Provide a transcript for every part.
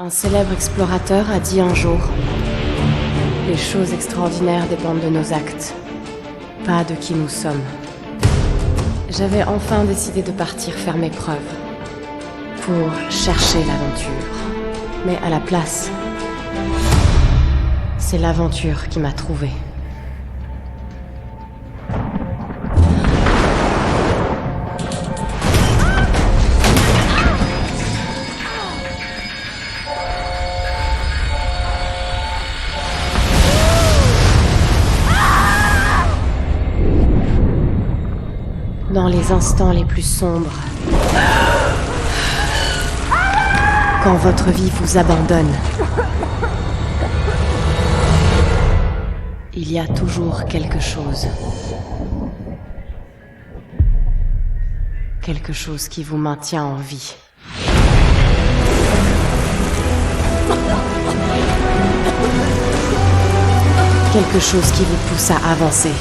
Un célèbre explorateur a dit un jour: les choses extraordinaires dépendent de nos actes, pas de qui nous sommes. J'avais enfin décidé de partir faire mes preuves, pour chercher l'aventure. Mais à la place, c'est l'aventure qui m'a trouvée. Dans les instants les plus sombres, quand votre vie vous abandonne, il y a toujours quelque chose. Quelque chose qui vous maintient en vie. Quelque chose qui vous pousse à avancer.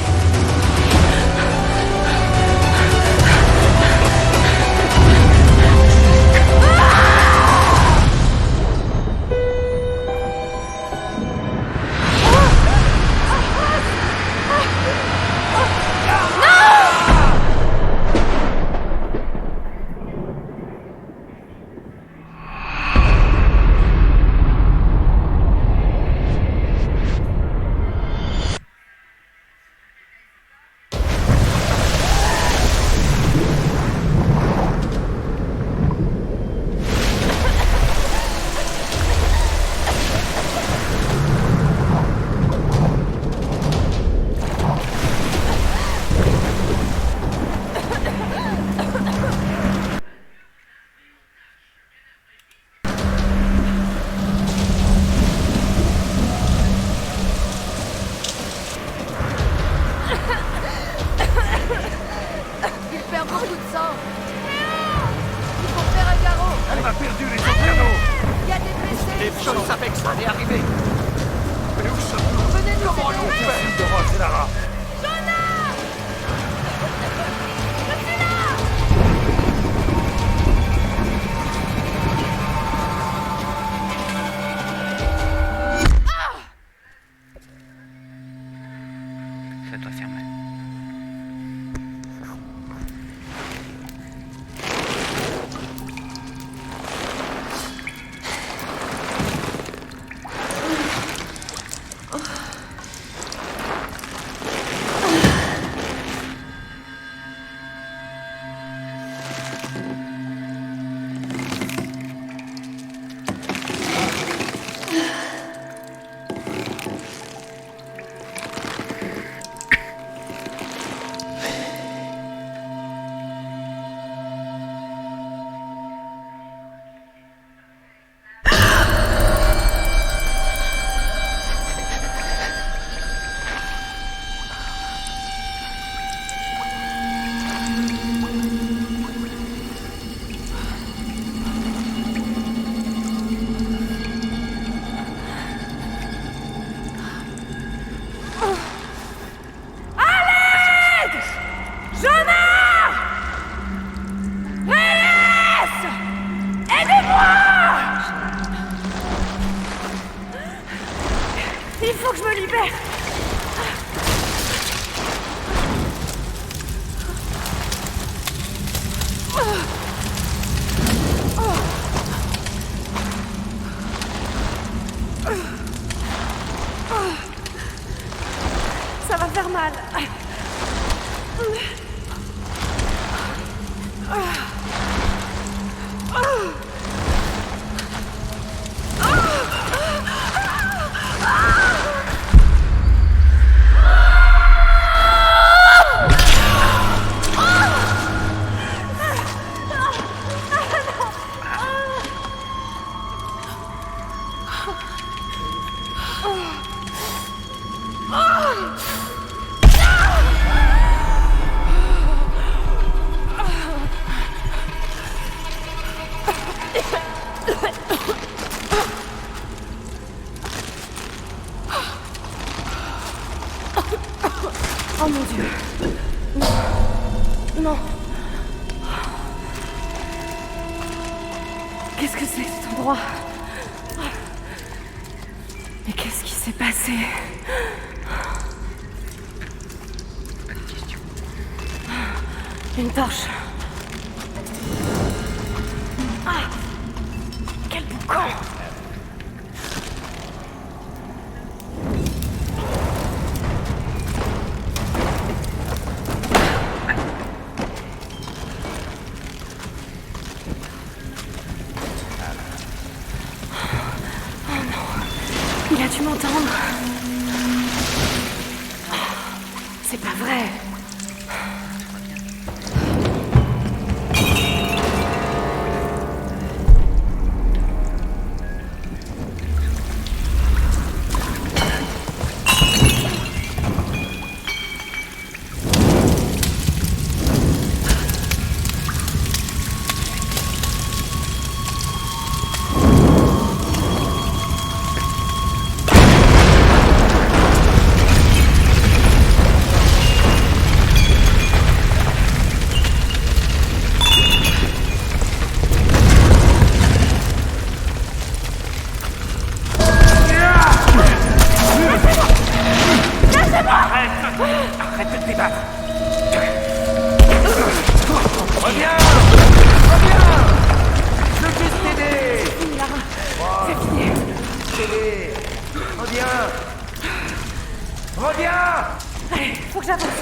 Ça doit faire mal. Il faut que je me libère. Ça va faire mal. Oh mon Dieu. Non. Qu'est-ce que c'est cet endroit? passé? Pas de questions. Une torche. Ah! Quel boucan! Il a dû m'entendre. C'est pas vrai. Arrête de te débattre. Reviens! Reviens! Je veux juste t'aider! C'est fini, Lara. C'est fini. T'aider! Reviens! Reviens! Allez, faut que j'avance.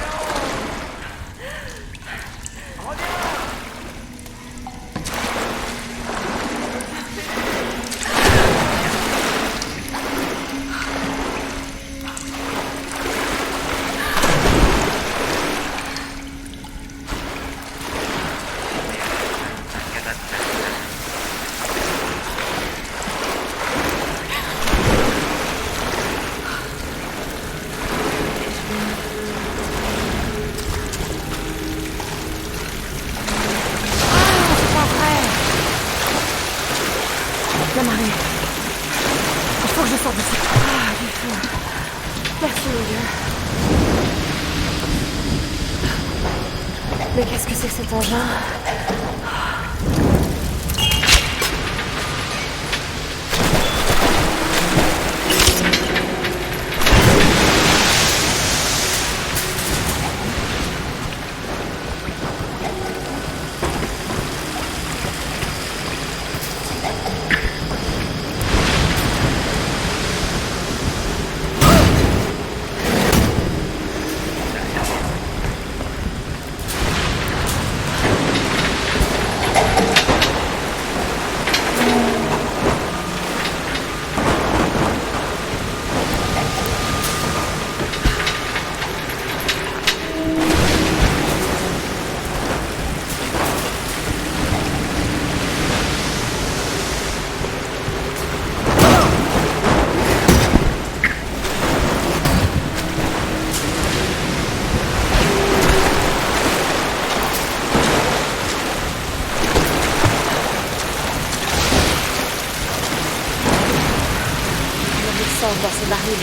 La marée. Il faut que je sorte d'ici. Ah, du feu. Merci, mon Dieu. Mais qu'est-ce que c'est que cet engin? Dans ce baril.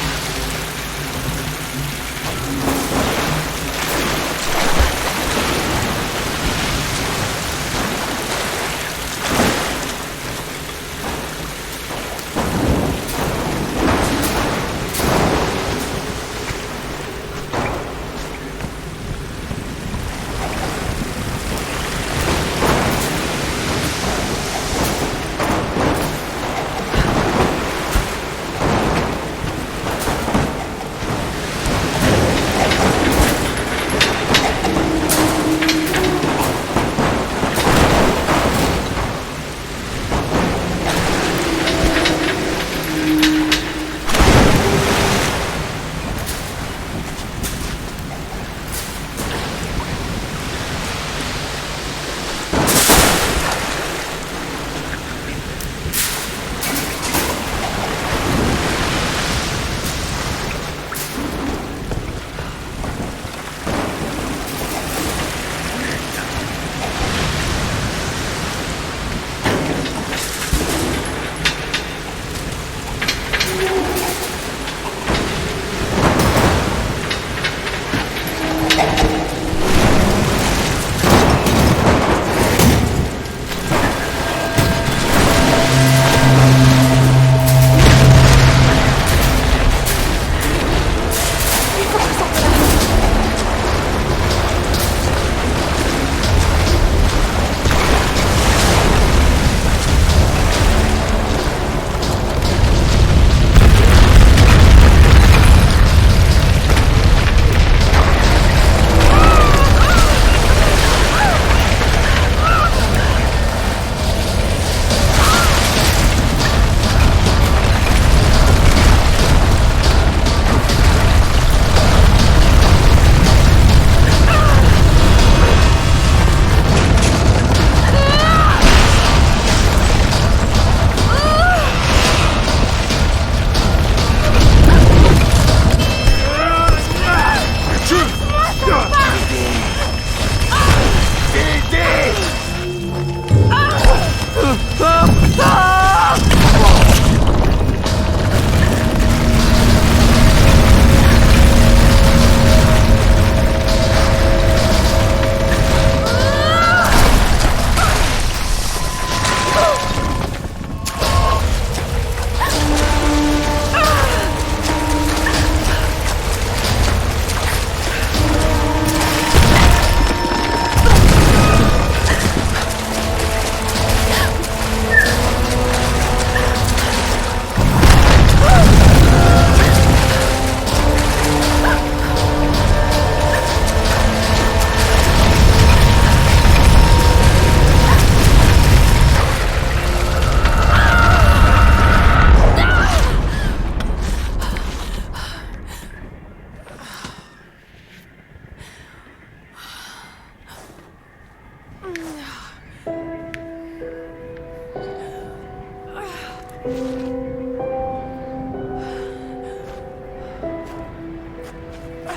Le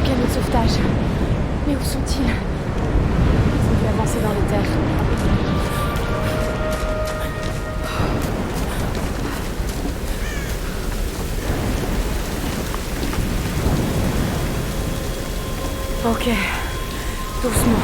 canot de sauvetage. Mais où sont-ils? Ils ont dû avancer dans les terres. Ok, doucement.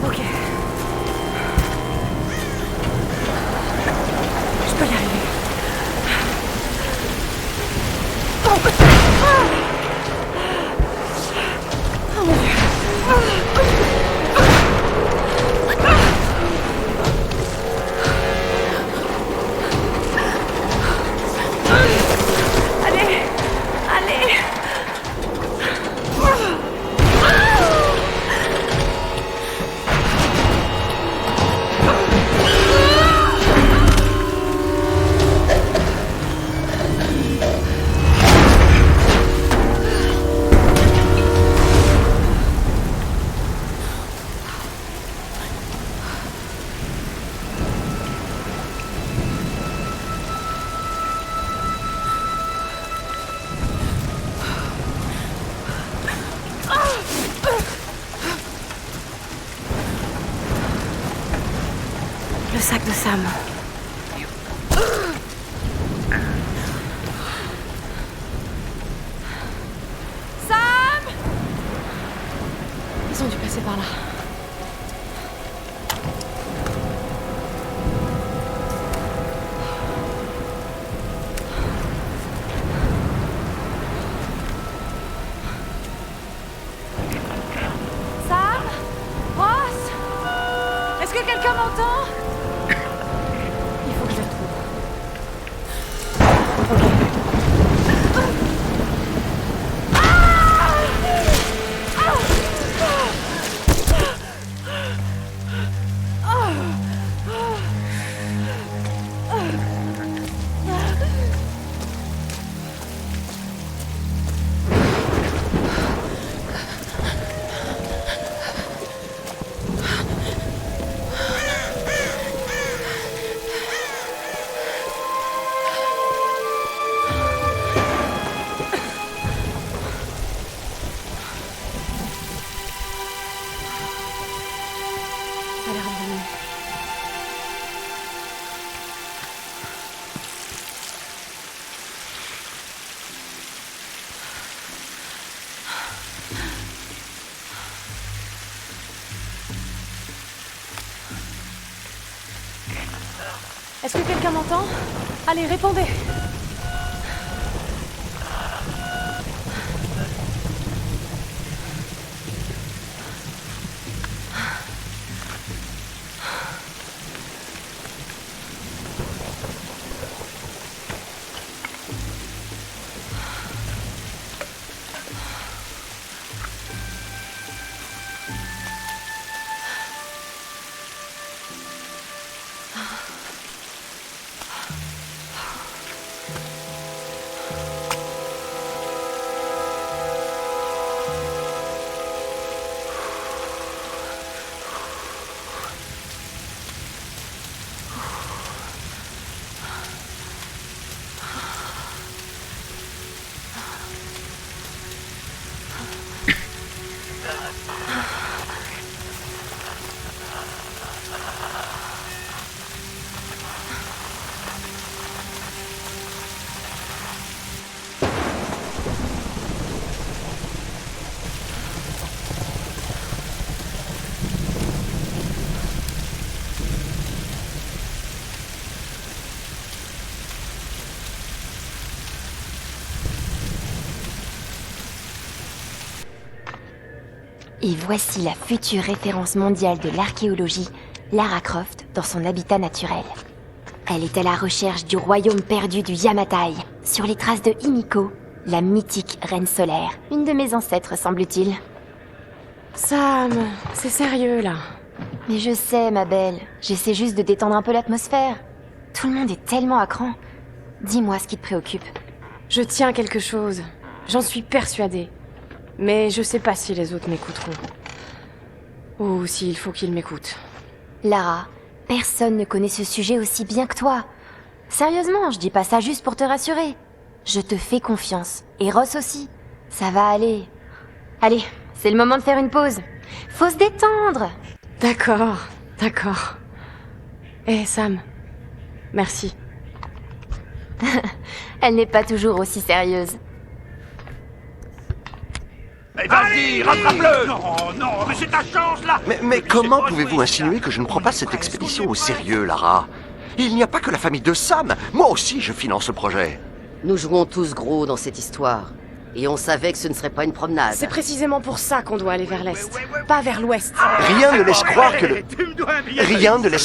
Ok. Je peux y arriver. Oh mon Dieu. Allez, allez. Le sac de Sam. Sam! Ils ont dû passer par là. Sam? Ross? Est-ce que quelqu'un m'entend? Il faut que je les retrouve. Ça a l'air revenu. Est-ce que quelqu'un m'entend? Allez, répondez! Et voici la future référence mondiale de l'archéologie, Lara Croft, dans son habitat naturel. Elle est à la recherche du royaume perdu du Yamatai, sur les traces de Himiko, la mythique reine solaire, une de mes ancêtres semble-t-il. Sam, c'est sérieux là. Mais je sais, ma belle, j'essaie juste de détendre un peu l'atmosphère. Tout le monde est tellement à cran. Dis-moi ce qui te préoccupe. Je tiens quelque chose. J'en suis persuadée. Mais je sais pas si les autres m'écouteront. Ou s'il faut qu'ils m'écoutent. Lara, personne ne connaît ce sujet aussi bien que toi. Sérieusement, je dis pas ça juste pour te rassurer. Je te fais confiance. Et Ross aussi. Ça va aller. Allez, c'est le moment de faire une pause. Faut se détendre. D'accord. Eh Sam, merci. Elle n'est pas toujours aussi sérieuse. Eh, vas-y, rattrape-le! Non, mais c'est ta chance, là! Mais comment pouvez-vous insinuer que je ne prends pas cette expédition au sérieux, Lara? Il n'y a pas que la famille de Sam. Moi aussi, je finance le projet. Nous jouons tous gros dans cette histoire. Et on savait que ce ne serait pas une promenade. C'est précisément pour ça qu'on doit aller vers l'est, pas vers l'ouest. Rien ne laisse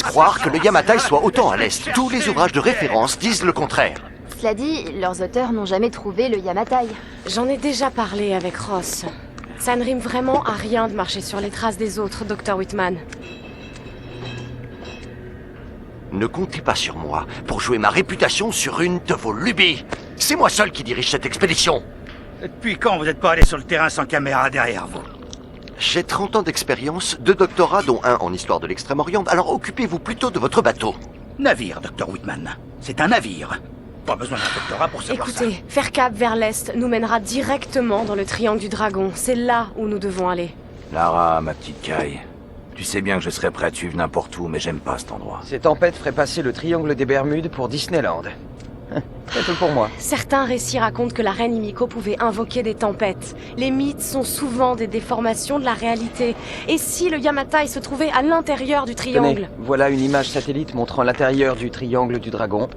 croire que le Yamatai soit autant à l'est. Tous les ouvrages de référence disent le contraire. Cela dit, leurs auteurs n'ont jamais trouvé le Yamatai. J'en ai déjà parlé avec Ross. Ça ne rime vraiment à rien de marcher sur les traces des autres, Dr. Whitman. Ne comptez pas sur moi pour jouer ma réputation sur une de vos lubies. C'est moi seul qui dirige cette expédition. Depuis quand vous n'êtes pas allé sur le terrain sans caméra derrière vous? J'ai 30 ans d'expérience, 2 doctorats dont un en histoire de l'Extrême-Orient, alors occupez-vous plutôt de votre bateau. Navire, Dr. Whitman. C'est un navire. Pas besoin d'un doctorat pour savoir ça. Écoutez, faire cap vers l'est nous mènera directement dans le triangle du dragon. C'est là où nous devons aller. Lara, ma petite Kai, tu sais bien que je serais prêt à te suivre n'importe où, mais j'aime pas cet endroit. Ces tempêtes feraient passer le triangle des Bermudes pour Disneyland. C'est tout pour moi. Certains récits racontent que la reine Himiko pouvait invoquer des tempêtes. Les mythes sont souvent des déformations de la réalité. Et si le Yamatai se trouvait à l'intérieur du triangle? Tenez, voilà une image satellite montrant l'intérieur du triangle du dragon.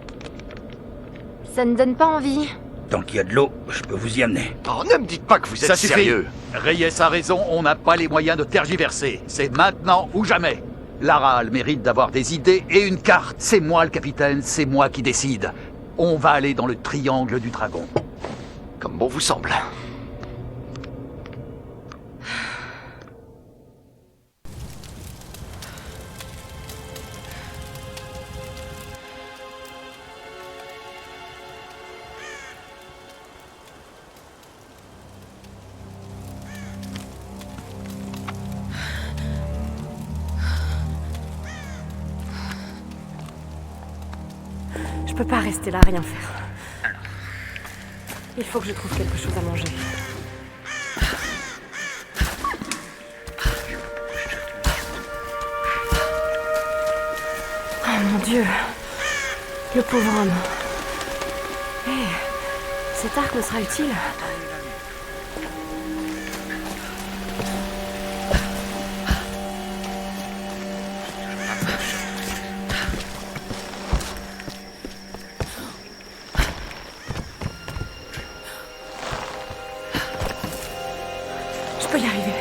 Ça ne donne pas envie. Tant qu'il y a de l'eau, je peux vous y amener. Oh, ne me dites pas que vous êtes sérieux. Reyes a raison, on n'a pas les moyens de tergiverser. C'est maintenant ou jamais. Lara a le mérite d'avoir des idées et une carte. C'est moi le capitaine, c'est moi qui décide. On va aller dans le triangle du dragon. Comme bon vous semble. Je peux pas rester là, rien faire. Il faut que je trouve quelque chose à manger. Oh mon Dieu! Le pauvre homme. Hé, cet arc me sera utile. Je peux y arriver.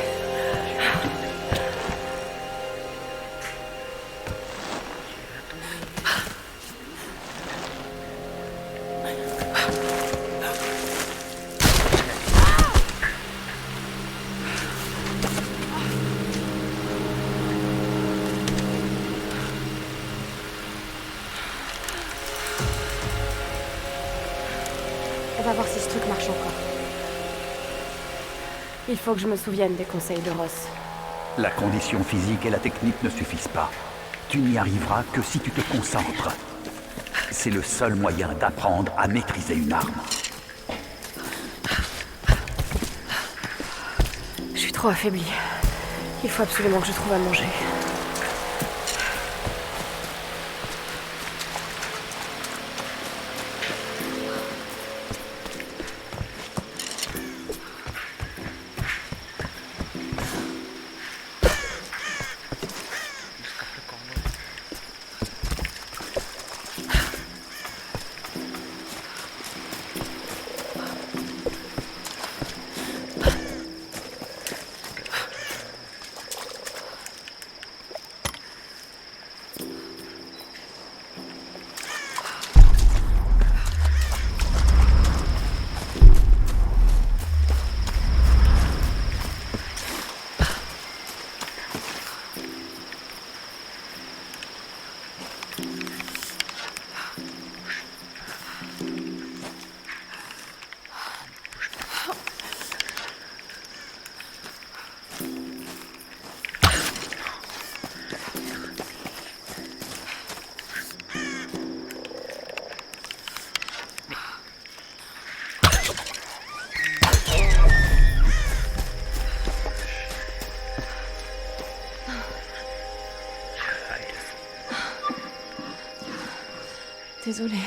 On va voir si ce truc marche encore. Il faut que je me souvienne des conseils de Ross. La condition physique et la technique ne suffisent pas. Tu n'y arriveras que si tu te concentres. C'est le seul moyen d'apprendre à maîtriser une arme. Je suis trop affaiblie. Il faut absolument que je trouve à manger. Désolée.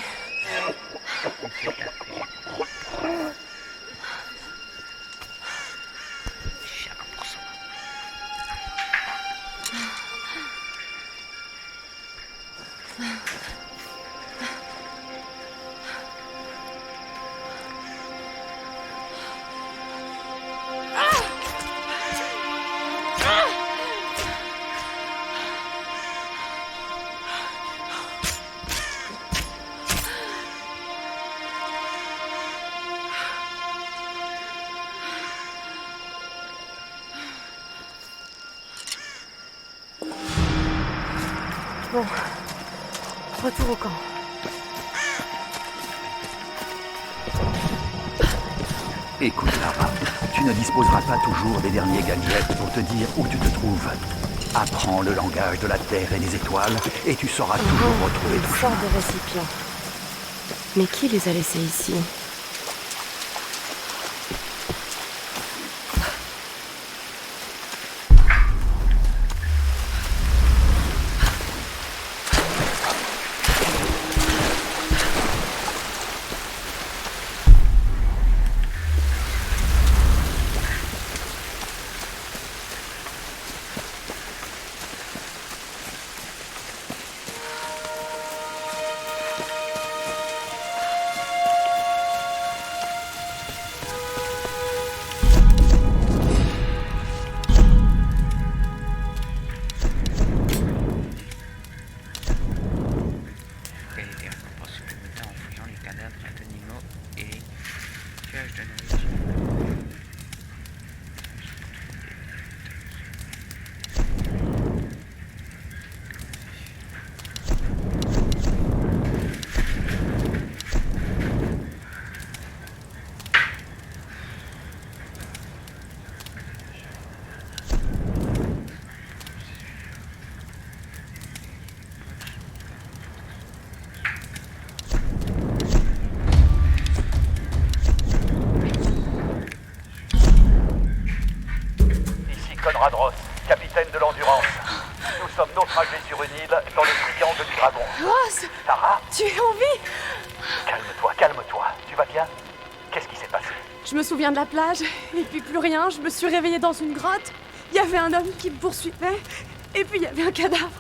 Bon. Retour au camp. Écoute, Lara, tu ne disposeras pas toujours des derniers gadgets pour te dire où tu te trouves. Apprends le langage de la Terre et des étoiles, et tu sauras toujours retrouver ton Une chemin. sorte de récipient. Mais qui les a laissés ici? Conrad Ross, capitaine de l'Endurance. Nous sommes naufragés sur une île dans le triangle du dragon. Ross, Lara, tu es en vie? calme-toi, calme-toi. Tu vas bien? Qu'est-ce qui s'est passé? Je me souviens de la plage, et puis plus rien. Je me suis réveillée dans une grotte. Il y avait un homme qui me poursuivait, et puis il y avait un cadavre.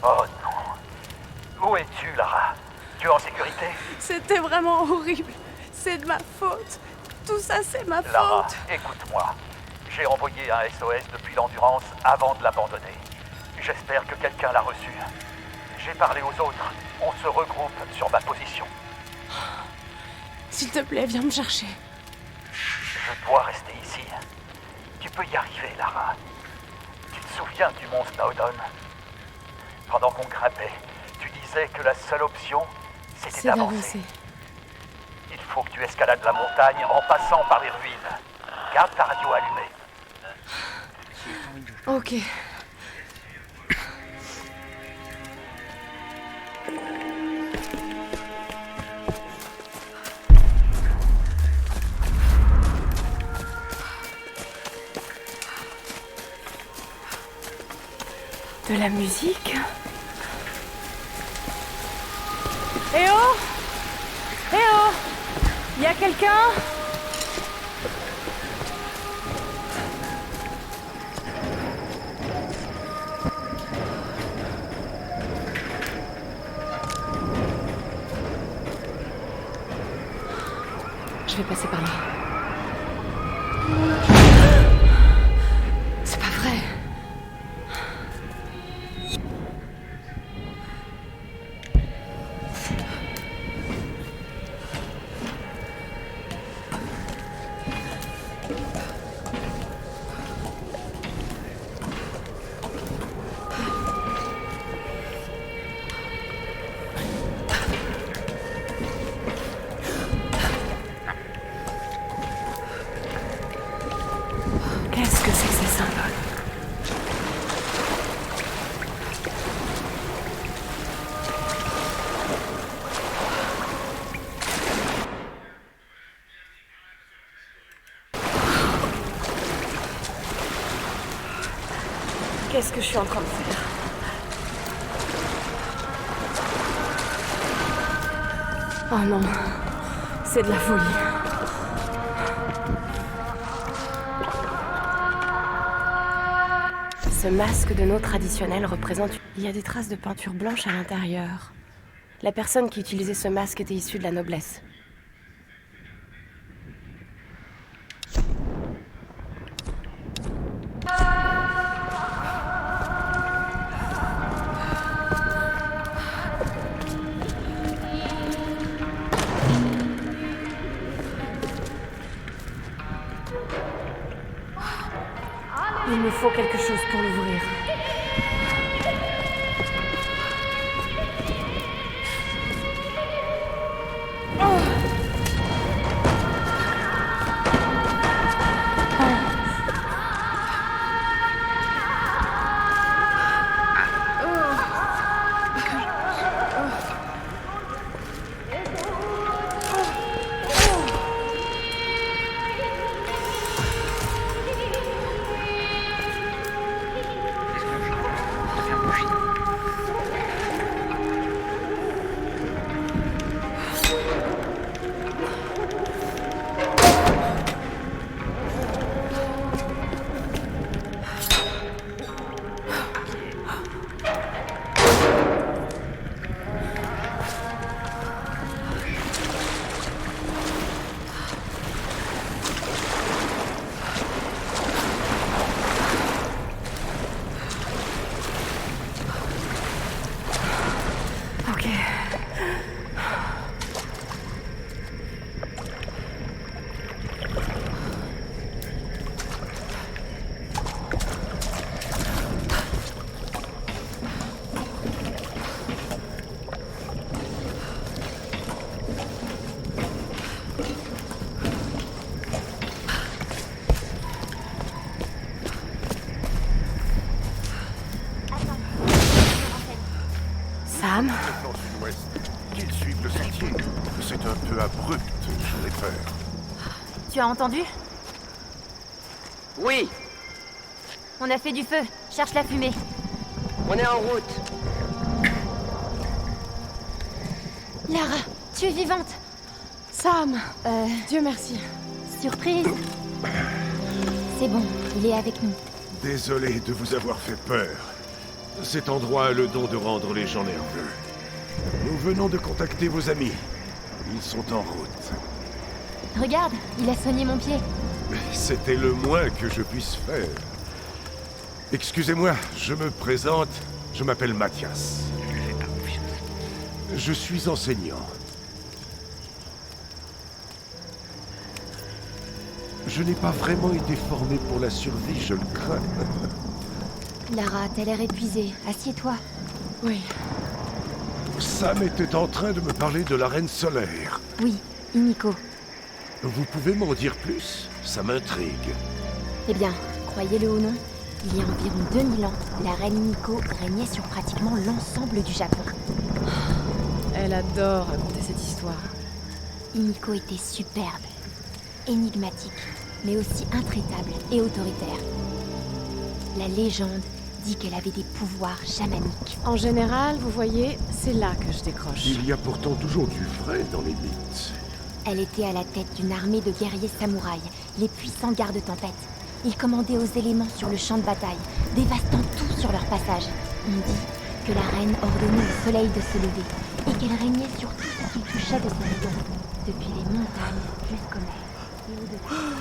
Oh non. Où es-tu, Lara? Tu es en sécurité? C'était vraiment horrible. C'est de ma faute. Tout ça, c'est ma Lara, faute. écoute-moi. J'ai envoyé un SOS depuis l'Endurance avant de l'abandonner. J'espère que quelqu'un l'a reçu. J'ai parlé aux autres. On se regroupe sur ma position. S'il te plaît, viens me chercher. Je dois rester ici. Tu peux y arriver, Lara. Tu te souviens du mont Snowdon? Pendant qu'on grimpait, tu disais que la seule option, c'était C'est d'avancer. d'avancer. Il faut que tu escalades la montagne en passant par les ruines. Garde ta radio allumée. Ok. De la musique? Eh oh! Eh oh! Y a quelqu'un? Je vais passer par là. C'est pas vrai. Qu'est-ce que c'est que ces symboles? Qu'est-ce que je suis en train de faire? Oh non, c'est de la folie. Ce masque de nos traditionnel représente... Il y a des traces de peinture blanche à l'intérieur. La personne qui utilisait ce masque était issue de la noblesse. Il me faut quelque chose pour l'ouvrir. Sam ? Dans le sud-ouest, qu'ils suivent le sentier. C'est un peu abrupt, j'en ai peur. Tu as entendu? Oui, On a fait du feu. Cherche la fumée. on est en route. Lara, tu es vivante. Sam, Dieu merci. Surprise. C'est bon, il est avec nous. Désolé de vous avoir fait peur. Cet endroit a le don de rendre les gens nerveux. Nous venons de contacter vos amis. Ils sont en route. Regarde, il a soigné mon pied. C'était le moins que je puisse faire. Excusez-moi, je me présente. Je m'appelle Mathias. Je suis enseignant. Je n'ai pas vraiment été formé pour la survie, je le crains. Lara, t'as l'air épuisée. Assieds-toi. Oui. Sam était en train de me parler de la Reine Solaire. Oui, Iniko. Vous pouvez m'en dire plus? Ça m'intrigue. Eh bien, croyez-le ou non, il y a environ 2000 ans, la reine Iniko régnait sur pratiquement l'ensemble du Japon. Elle adore raconter cette histoire. Iniko était superbe, énigmatique, mais aussi intraitable et autoritaire. La légende dit qu'elle avait des pouvoirs chamaniques. En général, vous voyez, c'est là que je décroche. Il y a pourtant toujours du vrai dans les mythes. Elle était à la tête d'une armée de guerriers samouraïs, les puissants gardes-tempêtes. Ils commandaient aux éléments sur le champ de bataille, dévastant tout sur leur passage. On dit que la reine ordonnait au soleil de se lever, et qu'elle régnait sur tout ce qui touchait de sa maison, depuis les montagnes jusqu'aux mers. Et au-dessus...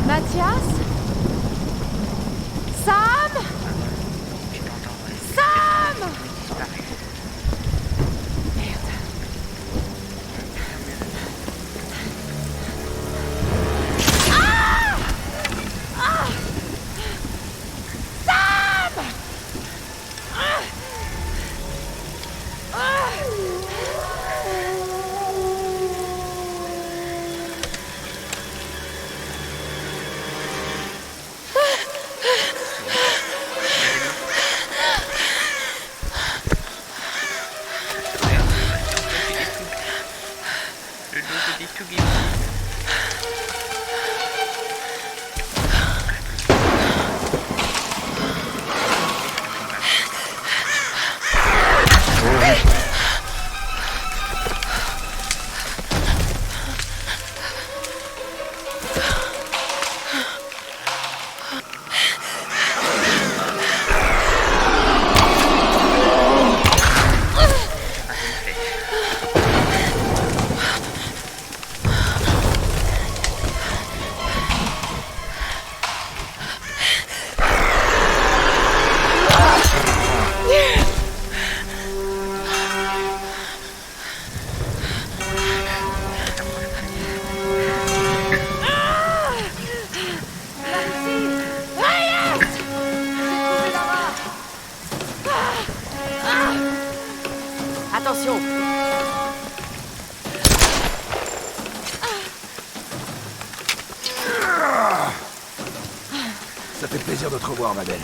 Mathias? Sam? Sam! fait plaisir de te revoir, ma belle.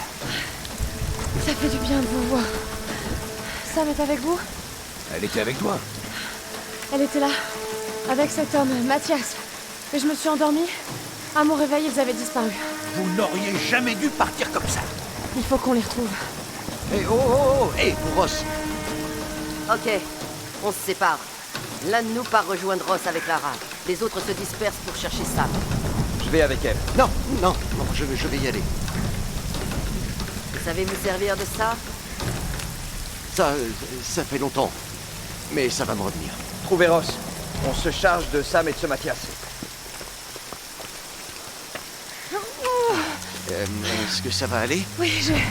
Ça fait du bien de vous voir. Sam est avec vous? Elle était avec toi. Elle était là, avec cet homme, Mathias. Et je me suis endormie. À mon réveil, ils avaient disparu. Vous n'auriez jamais dû partir comme ça. Il faut qu'on les retrouve. Hé, oh, hé, Ross. Ok, on se sépare. L'un de nous part rejoindre Ross avec Lara. Les autres se dispersent pour chercher Sam. Je vais avec elle. Non, je vais y aller. Vous savez vous servir de ça? Ça fait longtemps. Mais ça va me revenir. Trouvez Ross. On se charge de Sam et de ce Mathias. Est-ce que ça va aller? Oui, j'ai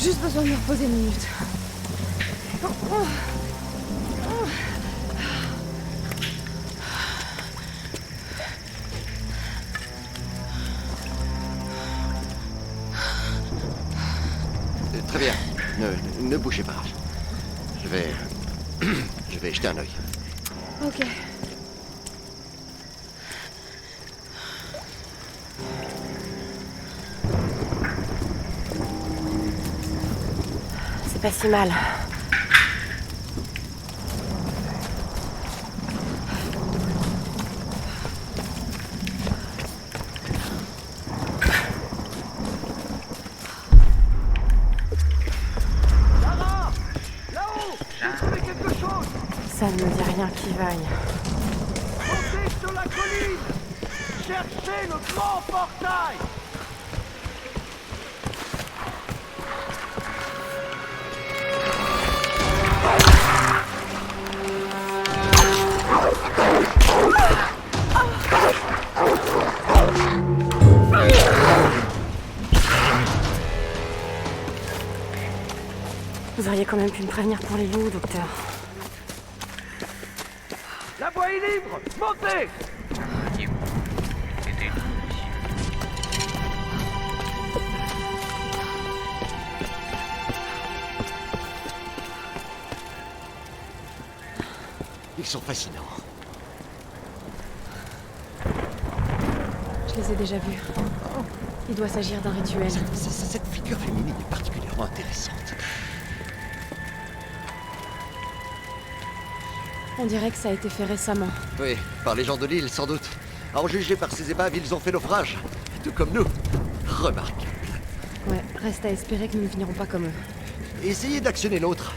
juste besoin de me reposer une minute. Très bien. Ne bougez pas. Je vais jeter un œil. Ok. C'est pas si mal. Ça ne me dit rien qui vaille. Montez sur la colline. Cherchez le grand portail. Vous auriez quand même pu me prévenir pour les loups, docteur. La voie est libre. Montez. Ils sont fascinants. Je les ai déjà vus. Il doit s'agir d'un rituel. Cette figure féminine est particulièrement intéressante. On dirait que ça a été fait récemment. Oui, par les gens de l'île, sans doute. À en juger par ces épaves, ils ont fait naufrage. Tout comme nous. Remarquable. Ouais, reste à espérer que nous ne finirons pas comme eux. Essayez d'actionner l'autre.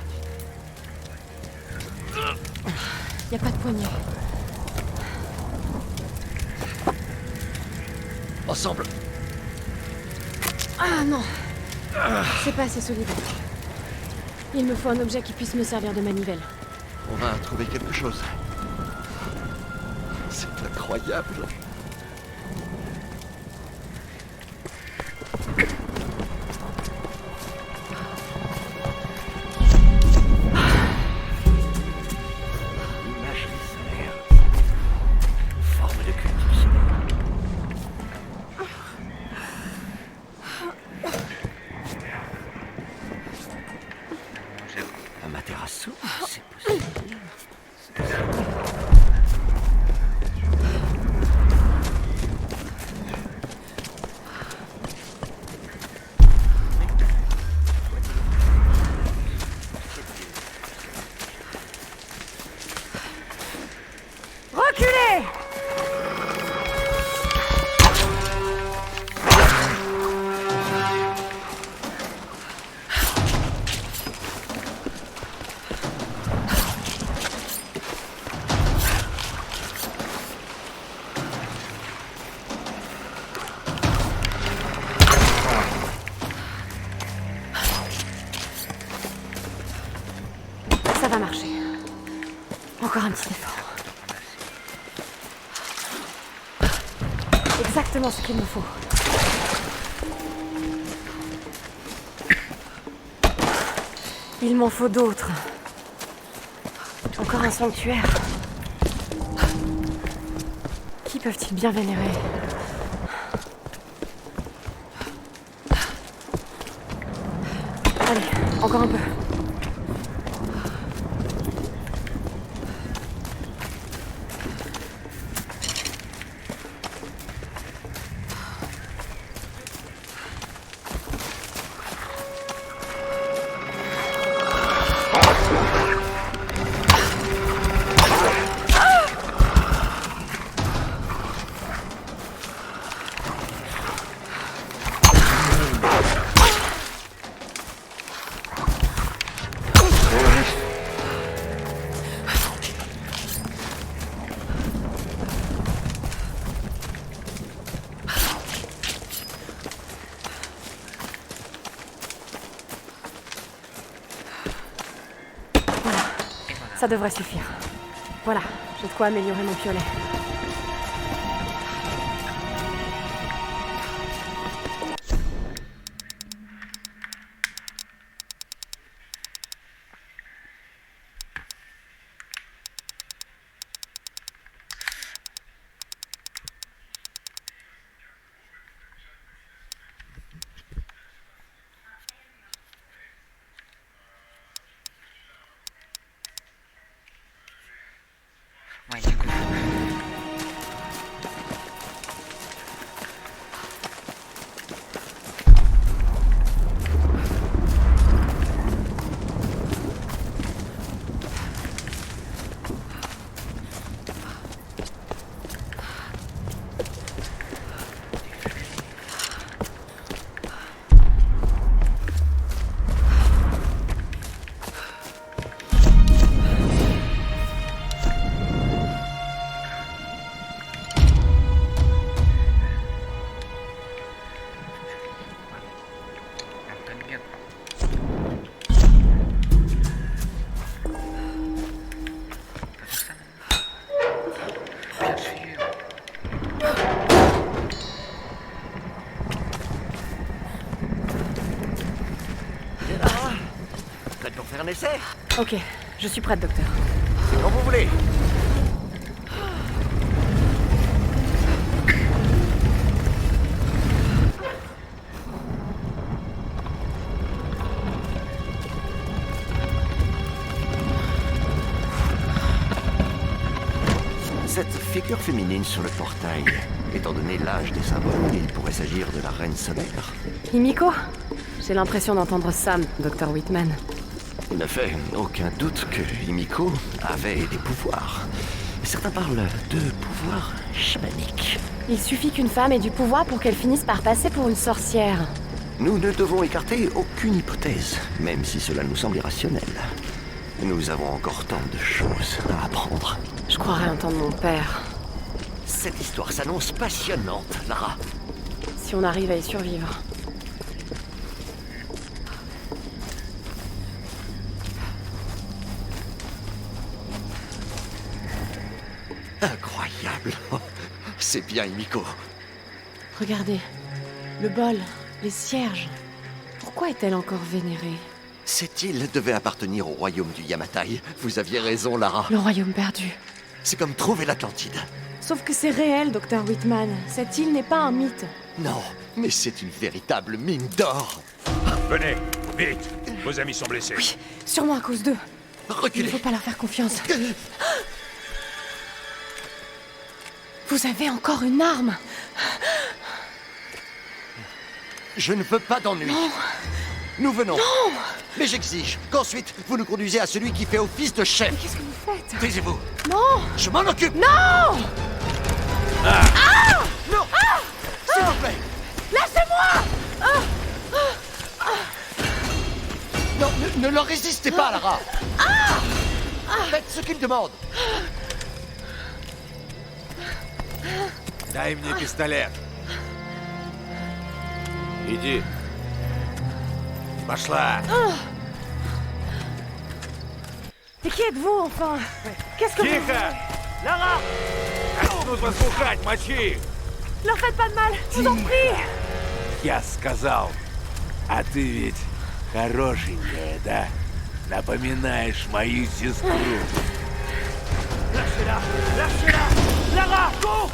Y a pas de poignée. Ensemble. Ah non! C'est pas assez solide. Il me faut un objet qui puisse me servir de manivelle. On va trouver quelque chose. C'est incroyable. Imagerie solaire. Forme de culture solaire. Un materasso, c'est possible. Reculez! Ça va marcher. Encore un petit effort. Exactement ce qu'il me faut. Il m'en faut d'autres. Encore un sanctuaire. Qui peuvent-ils bien vénérer? Allez, encore un peu. Ça devrait suffire. Voilà, j'ai de quoi améliorer mon piolet. Ouais, du coup. Prête pour faire un essai? Ok, je suis prête, docteur. C'est quand vous voulez. Cette figure féminine sur le portail, étant donné l'âge des symboles, il pourrait s'agir de la reine solaire. Himiko? J'ai l'impression d'entendre Sam, Dr. Whitman. Il ne fait aucun doute que Himiko avait des pouvoirs. Certains parlent de pouvoirs chamaniques. Il suffit qu'une femme ait du pouvoir pour qu'elle finisse par passer pour une sorcière. Nous ne devons écarter aucune hypothèse, même si cela nous semble irrationnel. Nous avons encore tant de choses à apprendre. Je croirais entendre mon père. Cette histoire s'annonce passionnante, Lara. Si on arrive à y survivre. Incroyable. C'est bien, Himiko. Regardez. Le bol, les cierges. Pourquoi est-elle encore vénérée? Cette île devait appartenir au royaume du Yamatai. Vous aviez raison, Lara. Le royaume perdu. C'est comme trouver l'Atlantide. Sauf que c'est réel, Dr. Whitman. Cette île n'est pas un mythe. Non, mais c'est une véritable mine d'or. Venez, vite. Vos amis sont blessés. Oui, sûrement à cause d'eux. Il ne Reculez. faut pas leur faire confiance. Vous avez encore une arme. Je ne veux pas d'ennui. Non. Nous venons. Non. Mais j'exige qu'ensuite, vous nous conduisez à celui qui fait office de chef. Mais qu'est-ce que vous faites? Taisez-vous. Non. Je m'en occupe. Non. Non. S'il vous plaît. Lâchez-moi. Non, ne leur résistez pas, Lara. Faites ce qu'ils demandent. Дай мне пистолет. Иди. Пошла. Et qui êtes-vous, enfin? Qu'est-ce que vous... Lara! Нужно слухать, мочи! Leur faites pas de mal, je vous en prie. Я сказал. А ты ведь хорошенькая, да? Напоминаешь мою сестру. Lara, cours!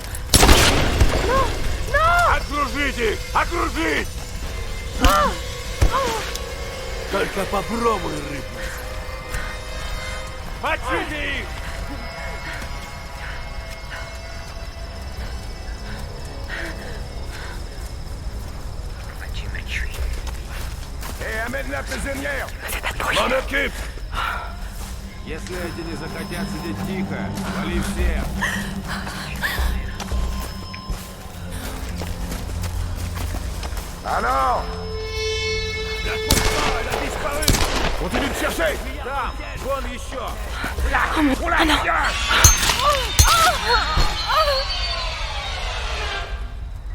Non. Non. Окружить их! Окружить! Только попробуй рыпнуть. Мочите их! Эй, amène la prisonnière! M'en occupe! Если эти не захотят сидеть тихо, вали всех! Alors? Elle a disparu! Continue de chercher! Там, вон еще! On la dégage!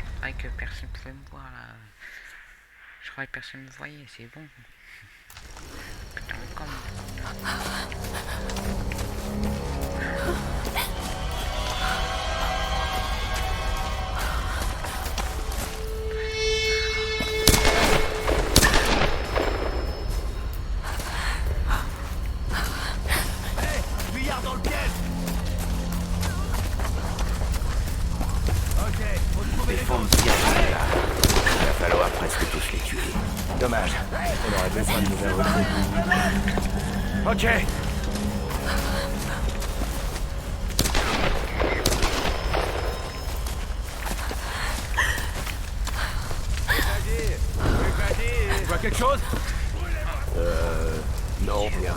C'est vrai que personne ne pouvait me voir là. Je croyais que personne ne me voyait, c'est bon. Putain, comme. Les fonds de siège, là. Il va falloir presque tous les tuer. Dommage. On aurait besoin de nouvelles recrues. Ok. Tu vois quelque chose? Non, rien.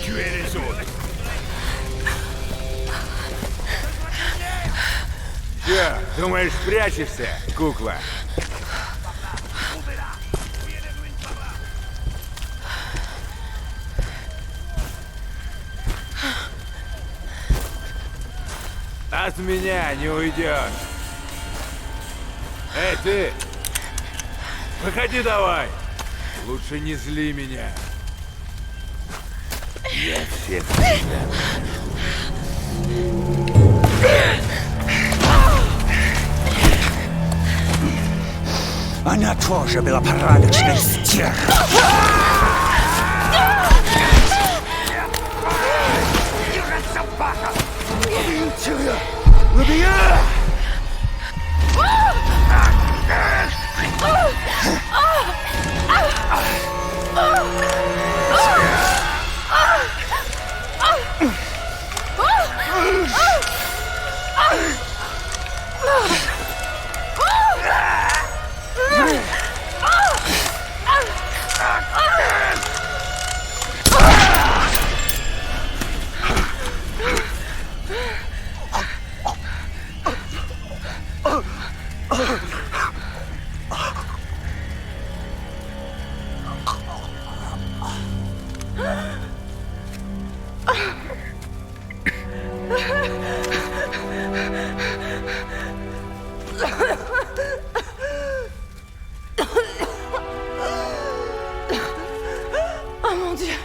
Tuez les autres. Че, думаешь, спрячешься, кукла? От меня не уйдешь. Эй, ты! Выходи давай! Лучше не зли меня. Я всех тебя. Она тоже была порядочной стервой. Oh mon Dieu.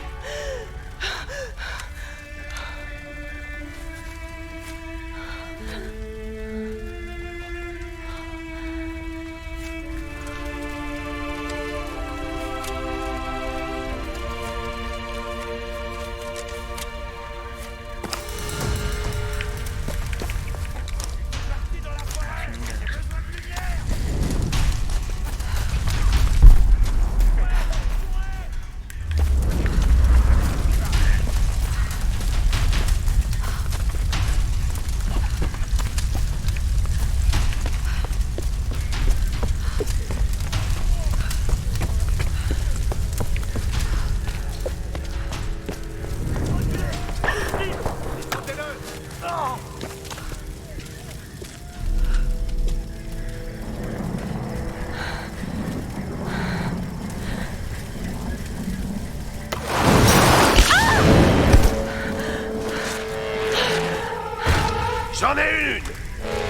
J'en ai une!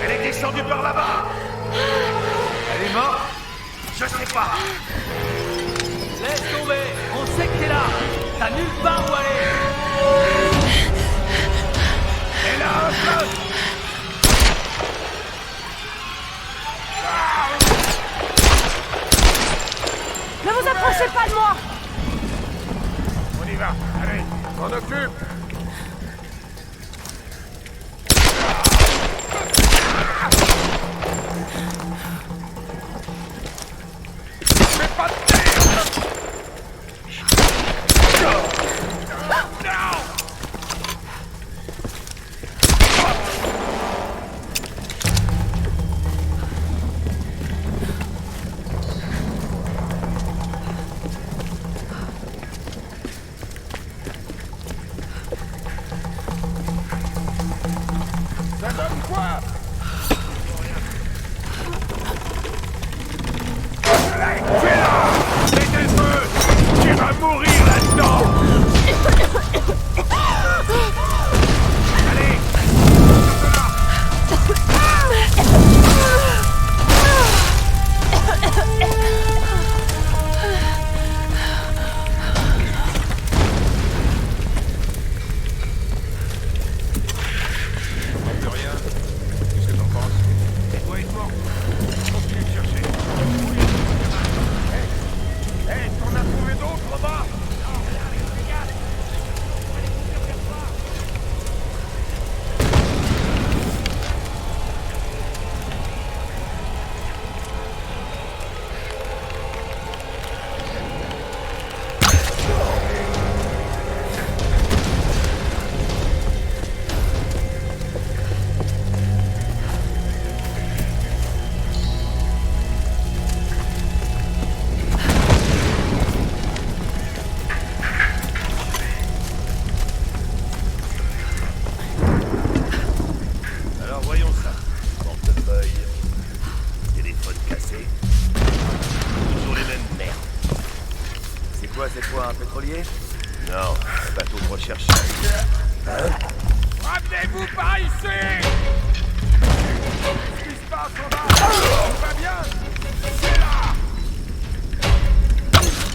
Elle est descendue par là-bas! Elle est morte? Je sais pas! Laisse tomber! On sait que t'es là! T'as nulle part où aller! Elle a un flingue! Ne vous approchez pas de moi! On y va! Allez, m'en occupe! Fais pas de tir! pétrolier? Non, bateau de recherche. Ramenez-vous par ici! Qu'est-ce qui se passe en bas? Tout va bien? C'est là!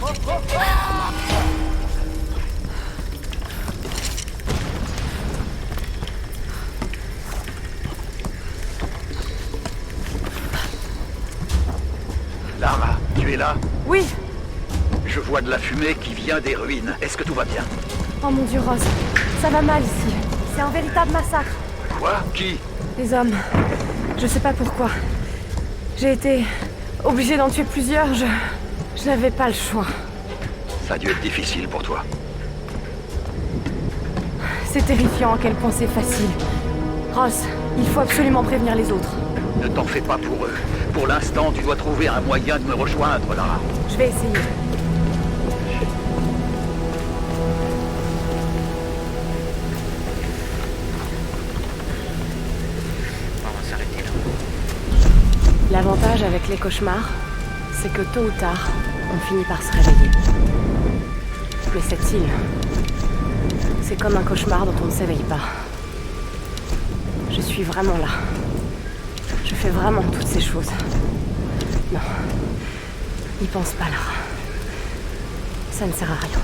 Oh, oh, oh! Lara, tu es là? Oui. Je vois de la fumée qui vient des ruines. Est-ce que tout va bien? Oh mon Dieu, Rose. Ça va mal ici. C'est un véritable massacre. Quoi? Qui? Les hommes. Je sais pas pourquoi. J'ai été obligée d'en tuer plusieurs. Je n'avais pas le choix. Ça a dû être difficile pour toi. C'est terrifiant à quel point c'est facile. Ross, il faut absolument prévenir les autres. Ne t'en fais pas pour eux. Pour l'instant, tu dois trouver un moyen de me rejoindre, Lara. Je vais essayer. On va s'arrêter là. L'avantage avec les cauchemars, c'est que tôt ou tard, on finit par se réveiller. Mais cette île, c'est comme un cauchemar dont on ne s'éveille pas. Je suis vraiment là. Je fais vraiment toutes ces choses. Non. N'y pense pas, Lara. Ça ne sert à rien.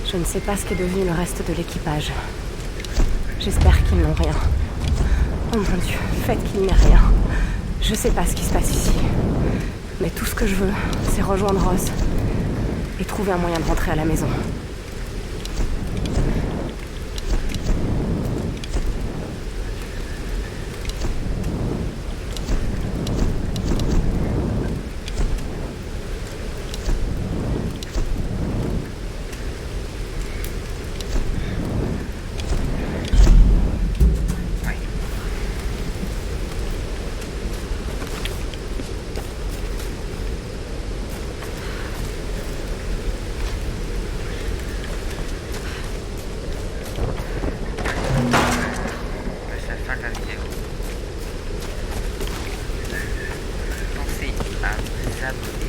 Je ne sais pas ce qu'est devenu le reste de l'équipage. J'espère qu'ils n'ont rien. Oh mon Dieu, faites qu'il n'y ait rien. Je sais pas ce qui se passe ici. Mais tout ce que je veux, c'est rejoindre Ross et trouver un moyen de rentrer à la maison. C'est la fin de la vidéo. Pensez à vous abonner.